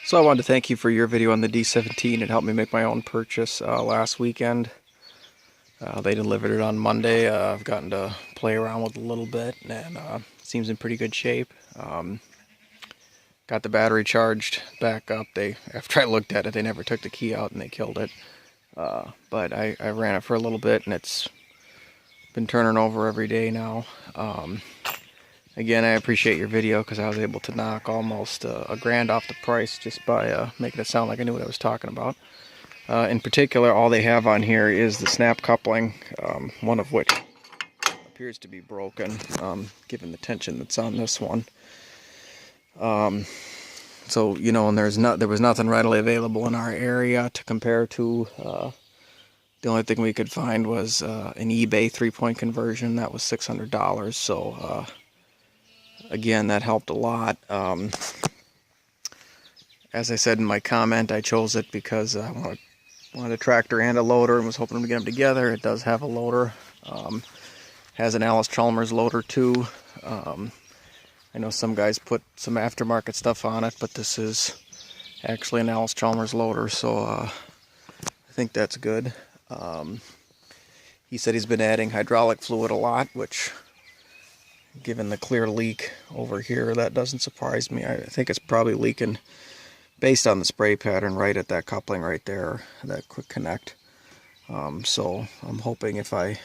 So I wanted to thank you for your video on the D17. It helped me make my own purchase last weekend. They delivered it on Monday. I've gotten to play around with it a little bit, and it seems in pretty good shape. Got the battery charged back up. After I looked at it, they never took the key out and they killed it. But I ran it for a little bit, and it's been turning over every day now. Again, I appreciate your video because I was able to knock almost a grand off the price just by making it sound like I knew what I was talking about. In particular, all they have on here is the snap coupling, one of which appears to be broken, given the tension that's on this one. So, you know, and there was nothing readily available in our area to compare to. The only thing we could find was an eBay 3-point conversion. That was $600. So, again, that helped a lot. As I said in my comment, I chose it because I wanted a tractor and a loader and was hoping to get them together. It does have a loader. Has an Allis Chalmers loader too. I know some guys put some aftermarket stuff on it, but this is actually an Allis Chalmers loader, so I think that's good. He said he's been adding hydraulic fluid a lot, which, given the clear leak over here, that doesn't surprise me. I think it's probably leaking based on the spray pattern right at that coupling right there, that quick connect. So I'm hoping if I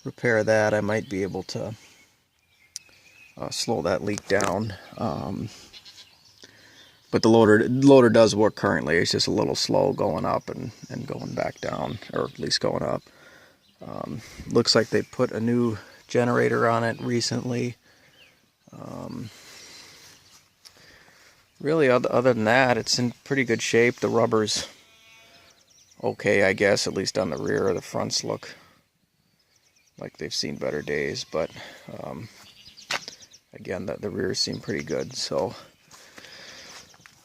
repair that, I might be able to slow that leak down. But the loader does work currently. It's just a little slow going up and going back down, or at least going up. Looks like they put a new generator on it recently. Really, other than that, it's in pretty good shape. The rubber's okay, I guess, at least on the rear. The fronts look like they've seen better days, but again, the rears seem pretty good. So,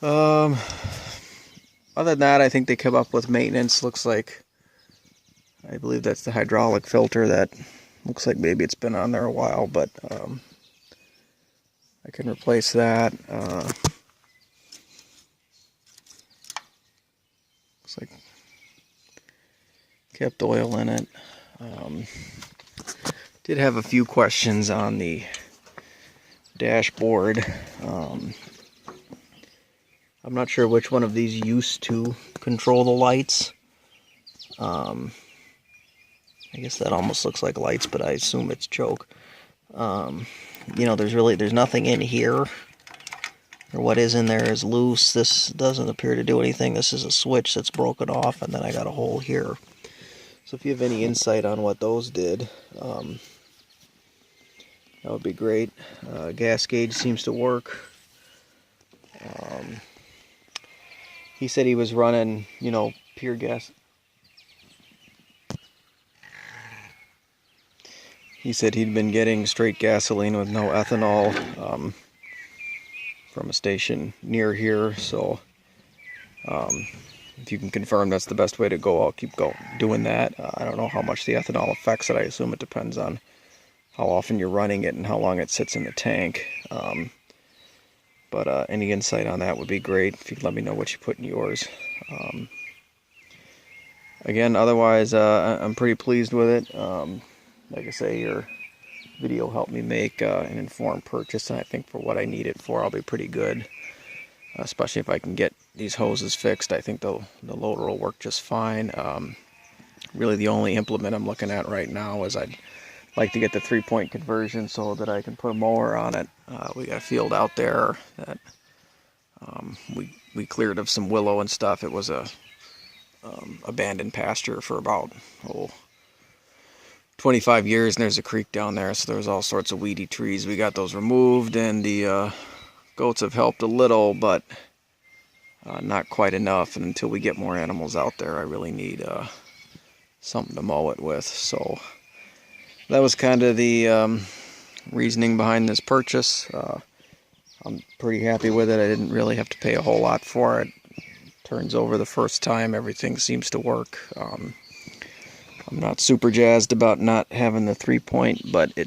other than that, I think they come up with maintenance. Looks like, I believe that's the hydraulic filter that looks like maybe it's been on there a while, but I can replace that. Looks like kept oil in it. Did have a few questions on the dashboard. I'm not sure which one of these used to control the lights. I guess that almost looks like lights, but I assume it's choke. You know, there's nothing in here, or what is in there is loose. This doesn't appear to do anything. This is a switch that's broken off, and then I got a hole here. So if you have any insight on what those did, that would be great. Gas gauge seems to work. He said he was running, you know, pure gas. He said he'd been getting straight gasoline with no ethanol from a station near here. So if you can confirm that's the best way to go, I'll keep doing that. I don't know how much the ethanol affects it. I assume it depends on how often you're running it and how long it sits in the tank. But any insight on that would be great. If you could let me know what you put in yours. Again, otherwise, I'm pretty pleased with it. Like I say, your video helped me make an informed purchase, and I think for what I need it for, I'll be pretty good. Especially if I can get these hoses fixed, I think the loader will work just fine. Really, the only implement I'm looking at right now is I'd like to get the 3-point conversion so that I can put a mower on it. We got a field out there that we cleared of some willow and stuff. It was a abandoned pasture for about 25 years, and there's a creek down there, so there's all sorts of weedy trees. We got those removed, and the goats have helped a little, but not quite enough. And until we get more animals out there, I really need something to mow it with. So that was kind of the reasoning behind this purchase. I'm pretty happy with it. I didn't really have to pay a whole lot for it. Turns over the first time, everything seems to work. I'm not super jazzed about not having the 3-point, but I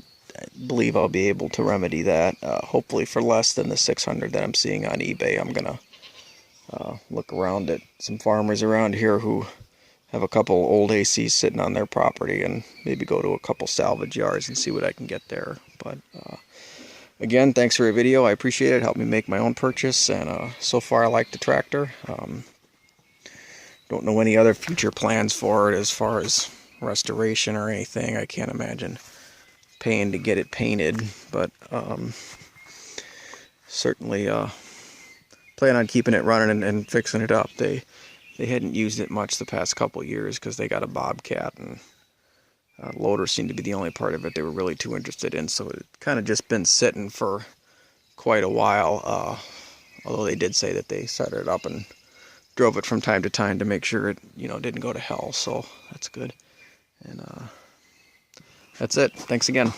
believe I'll be able to remedy that, hopefully for less than the $600 that I'm seeing on eBay. I'm gonna look around at some farmers around here who have a couple old ACs sitting on their property, and maybe go to a couple salvage yards and see what I can get there. But again, thanks for your video. I appreciate it. Helped me make my own purchase, and so far I like the tractor. Don't know any other future plans for it as far as restoration or anything. I can't imagine paying to get it painted, but certainly plan on keeping it running and fixing it up. They hadn't used it much the past couple years because they got a Bobcat, and loader seemed to be the only part of it they were really too interested in, so it kind of just been sitting for quite a while, although they did say that they started it up and drove it from time to time to make sure it, didn't go to hell, so that's good. And that's it. Thanks again.